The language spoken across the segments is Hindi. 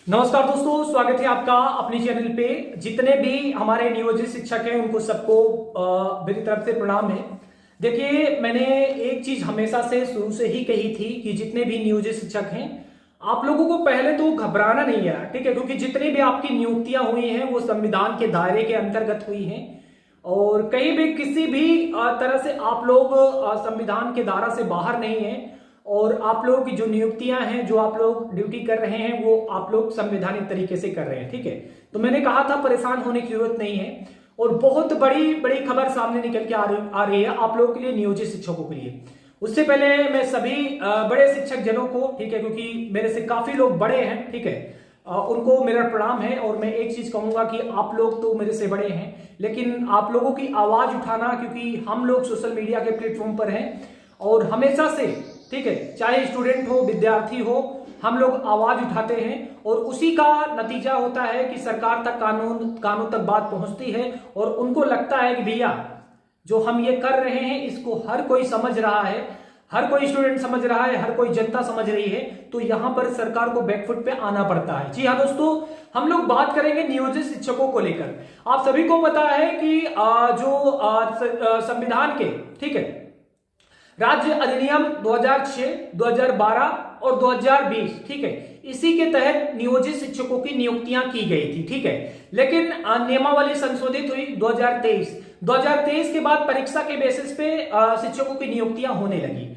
नमस्कार दोस्तों, स्वागत है आपका अपने चैनल पे। जितने भी हमारे नियोजित शिक्षक हैं उनको सबको मेरी तरफ से प्रणाम है। देखिए, मैंने एक चीज हमेशा से शुरू से ही कही थी कि जितने भी नियोजित शिक्षक हैं आप लोगों को पहले तो घबराना नहीं है, ठीक है, क्योंकि जितनी भी आपकी नियुक्तियां हुई हैं वो संविधान के दायरे के अंतर्गत हुई हैं और कहीं भी किसी भी तरह से आप लोग संविधान के दायरा से बाहर नहीं हैं और आप लोगों की जो नियुक्तियां हैं, जो आप लोग ड्यूटी कर रहे हैं, वो आप लोग संवैधानिक तरीके से कर रहे हैं, ठीक है। तो मैंने कहा था परेशान होने की जरूरत नहीं है और बहुत बड़ी बड़ी खबर सामने निकल के आ रही है आप लोगों के लिए, नियोजित शिक्षकों के लिए। उससे पहले मैं सभी बड़े शिक्षक जनों को, ठीक है, क्योंकि मेरे से काफी लोग बड़े हैं, ठीक है, उनको मेरा प्रणाम है। और मैं एक चीज कहूंगा कि आप लोग तो मेरे से बड़े हैं, लेकिन आप लोगों की आवाज उठाना, क्योंकि हम लोग सोशल मीडिया के प्लेटफॉर्म पर हैं और हमेशा से, ठीक है, चाहे स्टूडेंट हो, विद्यार्थी हो, हम लोग आवाज उठाते हैं और उसी का नतीजा होता है कि सरकार तक कानून तक बात पहुंचती है और उनको लगता है कि भैया जो हम ये कर रहे हैं इसको हर कोई समझ रहा है, हर कोई स्टूडेंट समझ रहा है, हर कोई जनता समझ रही है, तो यहां पर सरकार को बैकफुट पे आना पड़ता है। जी हाँ दोस्तों, हम लोग बात करेंगे नियोजित शिक्षकों को लेकर। आप सभी को पता है कि जो संविधान के, ठीक है, राज्य अधिनियम 2006, 2012 और 2020, ठीक है, इसी के तहत नियोजित शिक्षकों की नियुक्तियां की गई थी, ठीक है। लेकिन नियमावली संशोधित हुई 2023 के बाद परीक्षा के बेसिस पे शिक्षकों की नियुक्तियां होने लगी।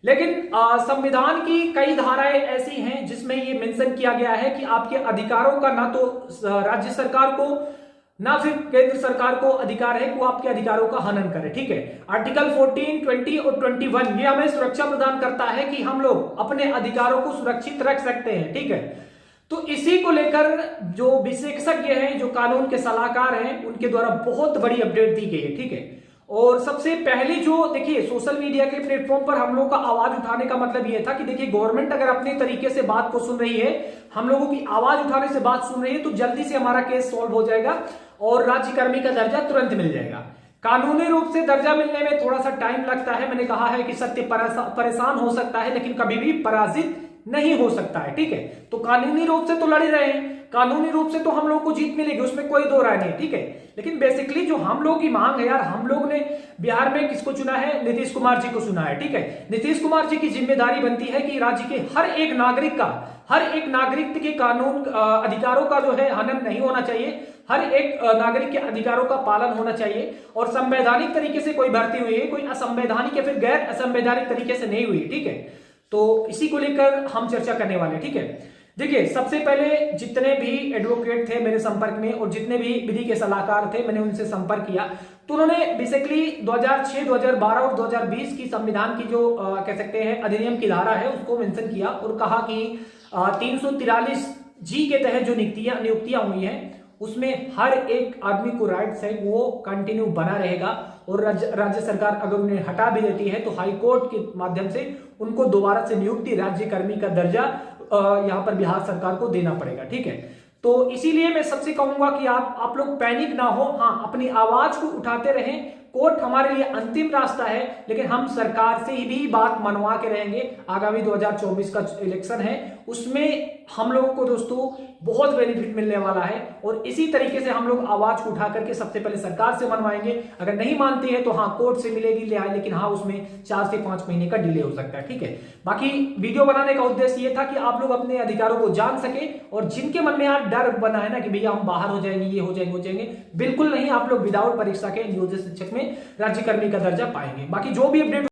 लेकिन संविधान की कई धाराएं ऐसी हैं जिसमें ये मेंशन किया गया है कि आपके अधिकारों का ना तो राज्य सरकार को ना फिर केंद्र सरकार को अधिकार है कि वो आपके अधिकारों का हनन करे, ठीक है। आर्टिकल 14, 20 और 21 ये हमें सुरक्षा प्रदान करता है कि हम लोग अपने अधिकारों को सुरक्षित रख सकते हैं, ठीक है। तो इसी को लेकर जो विशेषज्ञ हैं, जो कानून के सलाहकार हैं, उनके द्वारा बहुत बड़ी अपडेट दी गई है, ठीक है। और सबसे पहले जो देखिए, सोशल मीडिया के प्लेटफॉर्म पर हम लोगों का आवाज उठाने का मतलब ये था कि देखिए, गवर्नमेंट अगर अपने तरीके से बात को सुन रही है, हम लोगों की आवाज उठाने से बात सुन रही है, तो जल्दी से हमारा केस सॉल्व हो जाएगा और राज्यकर्मी का दर्जा तुरंत मिल जाएगा। कानूनी रूप से दर्जा मिलने में थोड़ा सा टाइम लगता है। मैंने कहा है कि सत्य परेशान हो सकता है लेकिन कभी भी पराजित नहीं हो सकता है, ठीक है। तो कानूनी रूप से तो लड़ रहे हैं, कानूनी रूप से तो हम लोग को जीत मिलेगी, उसमें कोई दो राय नहीं, ठीक है। लेकिन बेसिकली जो हम लोग की मांग है यार, हम लोग ने बिहार में किसको चुना है? नीतीश कुमार जी को चुना है, ठीक है। नीतीश कुमार जी की जिम्मेदारी बनती है कि राज्य के हर एक नागरिक के कानून अधिकारों का जो है हनन नहीं होना चाहिए, हर एक नागरिक के अधिकारों का पालन होना चाहिए और संवैधानिक तरीके से कोई भर्ती हुई है, कोई असंवैधानिक या फिर गैर असंवैधानिक तरीके से नहीं हुई, ठीक है। तो इसी को लेकर हम चर्चा करने वाले हैं, ठीक है। देखिए, सबसे पहले जितने भी एडवोकेट थे मेरे संपर्क में और जितने भी विधि के सलाहकार थे, मैंने उनसे संपर्क किया, तो उन्होंने बेसिकली 2006, 2012 और 2020 की संविधान की जो कह सकते हैं अधिनियम की धारा है उसको मेंशन किया और कहा कि 343 जी के तहत जो नियुक्तियां हुई हैं उसमें हर एक आदमी को राइट्स है, वो कंटिन्यू बना रहेगा और राज्य सरकार अगर उन्हें हटा भी देती है तो हाई कोर्ट के माध्यम से उनको दोबारा से नियुक्ति, राज्यकर्मी का दर्जा यहां पर बिहार सरकार को देना पड़ेगा, ठीक है। तो इसीलिए मैं सबसे कहूंगा कि आप लोग पैनिक ना हो, हाँ, अपनी आवाज को उठाते रहें। कोर्ट हमारे लिए अंतिम रास्ता है, लेकिन हम सरकार से ही भी बात मनवा के रहेंगे। आगामी 2024 का इलेक्शन है, उसमें हम लोगों को दोस्तों बहुत बेनिफिट मिलने वाला है और इसी तरीके से हम लोग आवाज को उठा करके सबसे पहले सरकार से मनवाएंगे। अगर नहीं मानते हैं तो हाँ, कोर्ट से मिलेगी लेकिन हाँ, उसमें 4 से 5 महीने का डिले हो सकता है, ठीक है। बाकी वीडियो बनाने का उद्देश्य ये था कि आप लोग अपने अधिकारों को जान सके और जिनके मन में यार डर बना है ना कि भैया हम बाहर हो जाएंगे, ये हो जाएंगे, बिल्कुल नहीं। आप लोग विदाउट परीक्षा के नियोजित शिक्षक में राज्यकर्मी का दर्जा पाएंगे। बाकी जो भी अपडेट